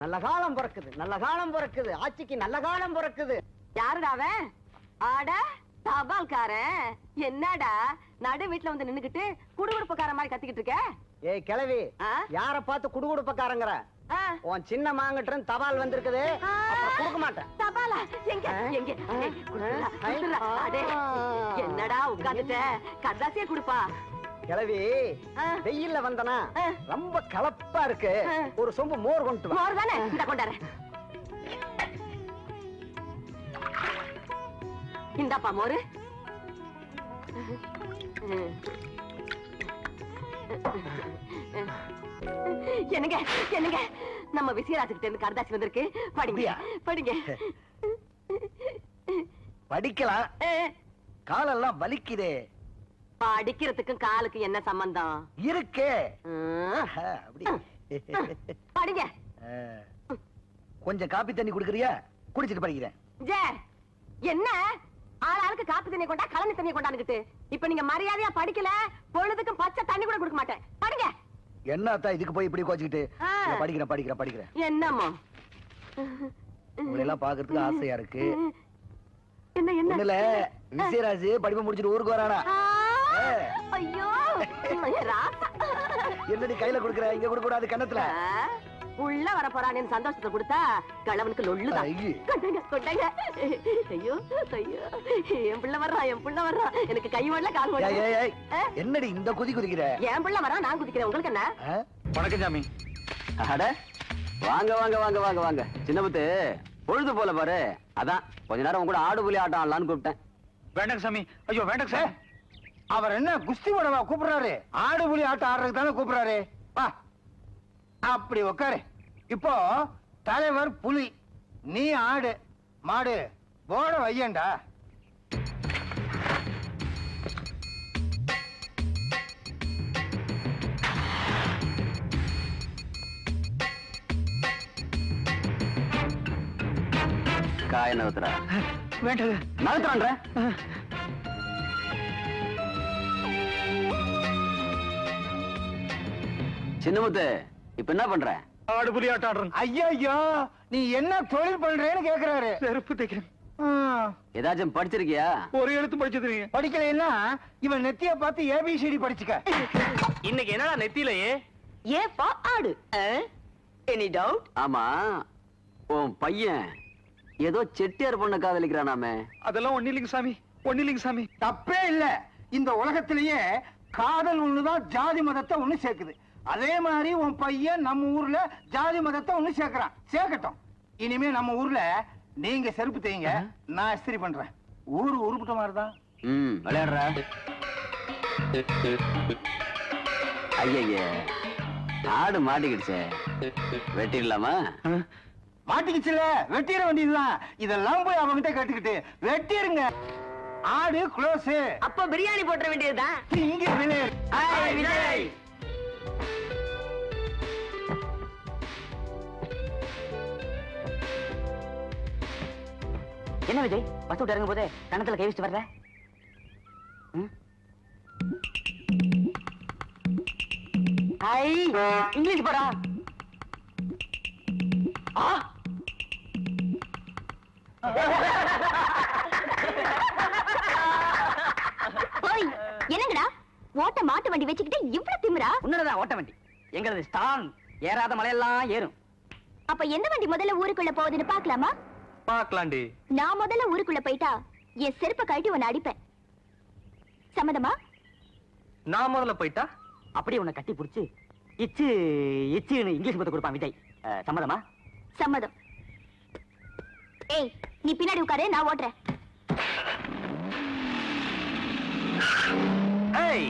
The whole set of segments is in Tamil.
நல்ல காலம் பிறக்குது, நல்ல காலம் பிறக்குது, ஆட்சிக்கு நல்ல காலம் பிறக்குது. யாருடா அவன்? ஆட தபால்காரன். என்னடா நடு வீட்டுல வந்து நின்னுகிட்டு குடுகுடுப்புக்கார மாதிரி கத்திக்கிட்டு இருக்க? ஏய் கிழவி, யார பார்த்து குடுகுடுப்பக்காரங்கற? உன் சின்ன மாங்கட்ட தபால் வந்திருக்குது, அப்புறம் கொடுக்க மாட்டேன். தபாலா? எங்க எங்க? என்னடா உட்கார்ந்துட்ட? கதாசியே குடுப்பா. கிழவி, வெயில்ல வந்தனா ரொம்ப கலப்பா இருக்கு, ஒரு சொம்பு மோர் கொண்டு வா. மோர் தானே? இந்த கொண்டார. இந்தாப்பா மோரு. என்னங்க என்னங்க, நம்ம விசயராஜுக்கிட்ட இருந்து கரதாசி வந்திருக்கு. படிங்க படிங்க. படிக்கலாம், காலெல்லாம் வலிக்குதே. படிக்கிறதுக்கும் காலுக்கு என்ன சம்பந்தம் இருக்கு? படிங்க. கொஞ்சம் காப்பி தண்ணி குடுக்கறியா? குடிச்சிட்டு படிக்கிறேன். என்ன ஆளாளுக்கு காப்பி தண்ணி கொண்டா கலனி தண்ணி கொண்டாந்துக்கிட்டு இப்ப நீங்க மரியாதையா படிக்கல, பொழுதுக்கும் பச்சை தண்ணி கூட கொடுக்க மாட்டேன். படிங்க. என்ன அத்தா இதுக்கு போய் இப்படி கோச்சிக்கிட்டு? படிக்கிறேன் படிக்கிறேன் படிக்கிறேன். என்னம்மா உங்களை எல்லாம் பாக்குறதுக்கு ஆசையா இருக்கு. என்ன என்ன விசயராஜ் படிப்பு முடிச்சிட்டு ஊருக்கு வரானா? ஐயோ என்னடி கையில குடுக்கற? இங்க கொடுக்க கூடாது, கண்ணத்துல. உள்ள வர போறானே சந்தோஷத்தை கொடுத்தா கிழவனுக்கு லொள்ளுதான். கொண்டாங்க. ஐயோ ஐயோ, என் பிள்ளை வர்றான், என் பிள்ளை வர்றான். எனக்கு கை வரல கால் வரல. என்னடி இந்த குதி குதிக்கிற? என் பிள்ளை வரான், நான் குதிக்கிறேன். உங்களுக்கு என்ன? வணக்கம் சாமி. அட வாங்க வாங்க வாங்க வாங்க வாங்க. சின்னமுத்து பொழுது போல பாரு, அதான் கொஞ்ச நேரம் உங்க கூட ஆடு புலி ஆட்டம் ஆடலான்னு கூப்பிட்டேன். வேண்டாங்க சாமி. ஐயோ வேண்டாங்க சார். அவர் என்ன குஸ்தி போடவா கூப்பிடுறாரு? ஆடு புலி ஆட்டம் ஆடுறதுக்கு தானே கூப்பிடுறாரு. வா அப்படி உட்காரு. இப்போ தலைவர் புலி, நீ ஆடு மாடு, போட வையண்டா. காய நகத்துறா. வேண்டாங்க. நகத்துறான்ற சின்னமுத்து இப்ப என்ன பண்ற? ஆடு புலி ஆட்டம் ஆடுறேன். ஐயோ, நீ என்ன தொழில் பண்றேன்னு கேக்குறாரு. செருப்பு தைக்கிறேன். ஏதாச்சும் படிச்சிருக்கியா? ஒரு எழுத்து படிச்சதுங்க. படிக்கலைன்னா இவன் நெத்திய பார்த்து ஏபிசிடி படிச்சுக்க. இன்னைக்கு என்னடா நெத்தியிலேயே ஏப்பா ஆடு? Any doubt? ஆமா, உன் பையன் ஏதோ செட்டியார் பொண்ணு காதலிக்கிறானாமே. அதெல்லாம் ஒண்ணு இல்லைங்க சாமி, ஒண்ணு இல்லைங்க சாமி. தப்பே இல்ல. இந்த உலகத்திலேயே காதல் ஒண்ணுதான் ஜாதி மதத்தை ஒண்ணு சேர்க்குது. அதே மாதிரி உன் பையன் நம்ம ஊர்ல ஜாதி மதத்தை ஒண்ணு சேர்க்கிறான். சேர்க்கட்டும். இனிமே நம்ம ஊர்ல நீங்க செருப்பு தேய்ங்க, நான் இஸ்திரி பண்றேன். ஊரு உருப்பிட்ட மாதிரிதான். விளையாடுற. ஐய ஆடு மாட்டிக்கிடுச்சே, வெட்டிடலாமா? மாட்டிக்கிச்சுல, வெட்டிட வேண்டியதுதான். இதெல்லாம் போய் அவங்கிட்ட கேட்டுக்கிட்டு வெட்டிருங்க. ஆடு க்ளோஸ். அப்ப பிரியாணி போட்ட வேண்டியதுதான். இங்க விஜய். என்ன விஜய், பஸ் விட்டு இறங்கும் போதே கணத்துல கை வச்சுட்டு வர்ற? இங்கிலீஷ் போடா. என்னங்கடா ஓட்ட மாட்டு வண்டி வச்சுக்கிட்டு இவ்வளவு திமிரா? உன்னதான் ஓட்ட வண்டி, எங்களது ஸ்டான். ஏறாத மலையெல்லாம் ஏறும். அப்ப எந்த வண்டி முதல்ல ஊருக்குள்ள போகுதுன்னு பாக்கலாமா? பாக்கலாண்டி. நான் முதல்ல ஊருக்குள்ள போயிட்டா என் செருப்பை கழட்டி உன்னை அடிப்பேன். சம்மதமா? நான் முதல்ல போயிட்டா அப்படியே உன்னை கட்டி புடிச்சு இச்சு இச்சுன்னு இங்கிலீஷ் பத்த கொடுப்பான் விஜய். சம்மதமா? சம்மதம். ஏய், நீ பின்னாடி உட்காரு, நான் ஓட்டுறேன். ஏய்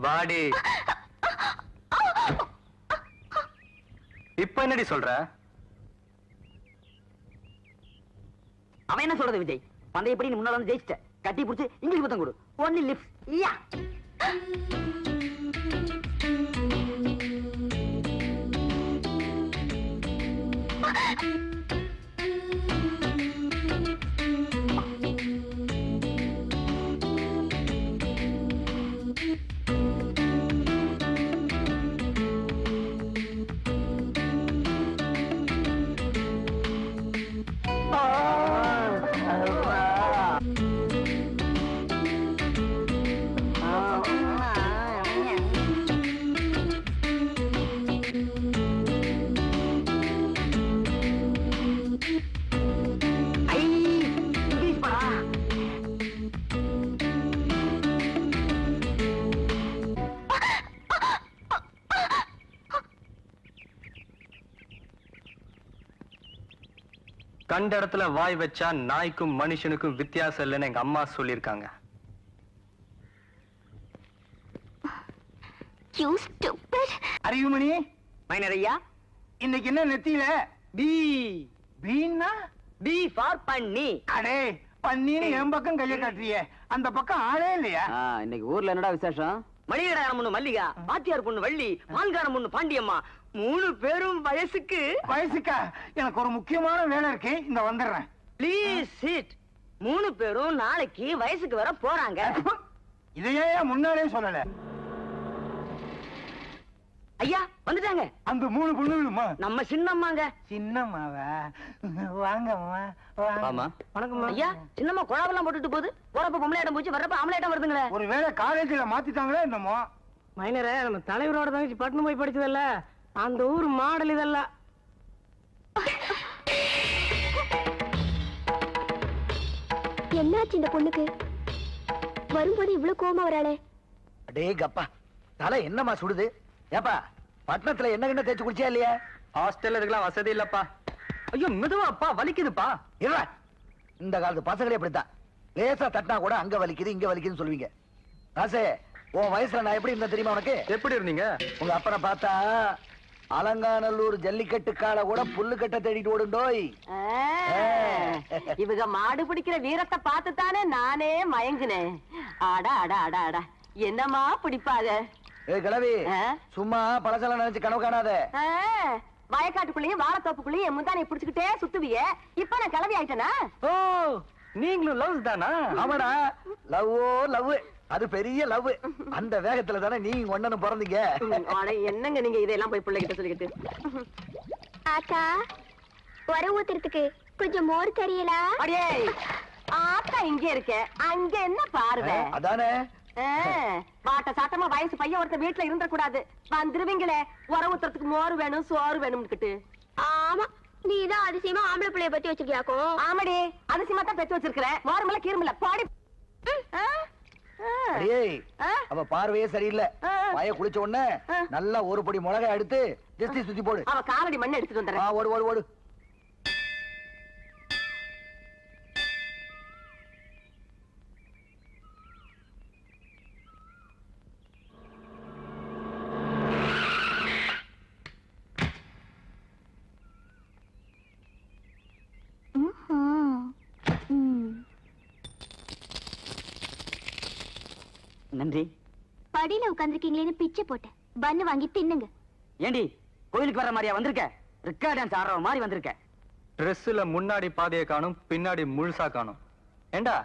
வாடி. இப்ப என்னடி சொல்ற? அவன் என்ன சொல்றது விஜய்? பந்தயப்படி நீ முன்னால வந்து ஜெயிச்சிட்ட. கட்டி பிடிச்சு இங்கிலீஷ் பத்தம் கொடு. Only lips. Yeah. I, English படா. கண்ட இடத்துல வாய் வச்சா நாய்க்கும் மனுஷனுக்கும் வித்தியாசம் இல்லைன்னு எங்க அம்மா சொல்லியிருக்காங்க. You stupid. அறிவுமணி, மைனர் ஐயா, இன்னைக்கு என்ன நெத்தியில? பி பீன்னா? பி ஃபார் பண்ணி. அடே, பன்னீர் என் பக்கம் கைய காட்டுறியே, அந்த பக்கம் ஆளே இல்லையா? இன்னைக்கு ஊர்ல என்னடா விசேஷம்? மளிகடாரம் பொண்ணு மல்லிகா, பாத்தியார் பொண்ணு வள்ளி, பால்காரம் பொண்ணு பாண்டியம்மா, 3 பேரும் வயசுக்கு. வயசுக்கா? எனக்கு ஒரு முக்கியமான வேலை இருக்கு, இந்த வந்துடுறேன். Please sit. 3 பேரும் நாளைக்கு வயசுக்கு வர போறாங்க. இதையே முன்னாலே சொல்லல. ஐயா வந்துட்டாங்க. அந்த 3 பொண்ணுகளுமா? நம்ம சின்னம்மாங்க. சின்னம்மாவா? வாங்கம்மா, வாங்க. ஆமா. வணக்கம் ஐயா. சின்னம்மா குழாவெல்லாம் போட்டுட்டு போகுது. போறப்ப பொம்பளையாட்டம் போச்சு, வர்றப்ப ஆம்பளையாட்டம் வருதுங்களே. ஒருவேளை காலேஜ்ல மாத்திட்டாங்களே என்னமோ. மைனரே, நம்ம தலைவரோட தங்கச்சி பட்டணம் போய் படிச்சதல்ல, அந்த ஊர் மாடல் இதெல்லாம். என்னாச்சு இந்த பொண்ணுக்கு? வரும்போது இவ்வளவு கோவமா வராளே? அடே கப்பா, தலை என்னமா சுடுது? ஏப்பா, பட்டணத்துல என்ன தேய்ச்சி குடிச்சியா இல்லையா? ஹாஸ்டல்ல இருக்கலாம் வசதி இல்லப்பா. ஐயோ மெதுவாப்பா, வலிக்குதுப்பா. இல்ல, இந்த காலத்து பசங்களே இப்படித்தான். லேசா தட்டினா கூட அங்க வலிக்குது இங்க வலிக்குதுன்னு சொல்லுவீங்க. ராசே, உன் வயசுல நான் எப்படி இருந்தேன் தெரியுமா உனக்கு? எப்படி இருந்தீங்க? உங்க அப்பனை பார்த்தா அலங்காநல்லூர் ஜல்லிக்கட்டு கால கூட புல்லு கட்ட தேடிட்டு ஓடுண்டோய். இவங்க மாடு பிடிக்கிற வீரத்தை பார்த்துத்தானே நானே மயங்கினேன். ஆடா அடா அடா அடா, என்னமா பிடிப்பாங்க. ஏய் கிழவி, ஆ? சும்மா பழசெல்லாம் நினைச்சு கனவு காணாத. வயக்காட்டுக்குள்ளேயும் வாழைத்தோப்புக்குள்ளேயும் என் முந்தானை பிடிச்சுக்கிட்டே சுத்துவியே. இப்ப நான் கிளவி ஆயிட்டேனா? ஓ, நீங்களும் லவ் தானா? ஆமாடா, லவ்வோ லவ். அது பெரிய லவ். அந்த வேகத்துல தானே நீங்க ஒண்ணு பிறந்தீங்க. அட, என்னங்க நீங்க இதெல்லாம் போய் பிள்ளைகிட்ட சொல்லிக்கிட்டு. ஆத்தா, வர ஊத்துறதுக்கு கொஞ்சம் மோர் தெரியலா? அடே, ஆத்தா இங்க இருக்க, அங்க என்ன பார்வை? அதானே. வாட்ட சாட்டமா வயசு பையன் ஒருத்த வீட்டுல இருந்த கூடாது. வந்துருவீங்களே, உர ஊத்துறதுக்கு மோர் வேணும் சோறு வேணும்னு. ஆமா, நீதான் அதிசயமா ஆம்பளை பிள்ளைய பத்தி வச்சிருக்கியாக்கும். ஆமாடி, அதிசயமா தான் பெத்து வச்சிருக்கிறேன். மோரமில்ல கீரமில்ல பாடி. ஏய், அவ பார்வையே சரியில்லை. வாய குளிச்ச உடனே நல்லா ஒரு பொடி மிளகாய் எடுத்து ஜஸ்தி சுத்தி போடு. அவ காலடி மண்ணை எடுத்துட்டு வந்துடுறேன். ஓடு ஓடு ஓடு. நன்றி. படியில உட்கார்ந்துருக்கீங்களேன்னு பிச்சை போட்டேன். பண்ணு வாங்கி தின்னுங்க. ஏண்டி, கோயிலுக்கு வர மாதிரியா வந்திருக்க? ரிக்கா டான்ஸ் ஆடுற மாதிரி வந்திருக்க. ட்ரெஸ்ல முன்னாடி பாதியை காணும், பின்னாடி முழுசா காணும். ஏண்டா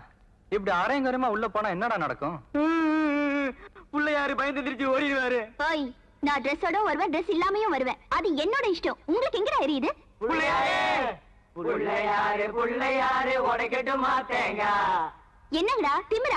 இப்படி அரையங்கரமா உள்ள போனா என்னடா நடக்கும்? உள்ள யாரு பயந்து திருச்சி ஓடிடுவாரு. ஓய், நான் ட்ரெஸ்ஸோட வருவேன், ட்ரெஸ் இல்லாமையும் வருவேன். அது என்னோட இஷ்டம். உங்களுக்கு எங்கடா எரியுது? புள்ளையாரு புள்ளையாரு உடைக்கட்டு மாத்தேங்க. என்னங்கடா திமிரா?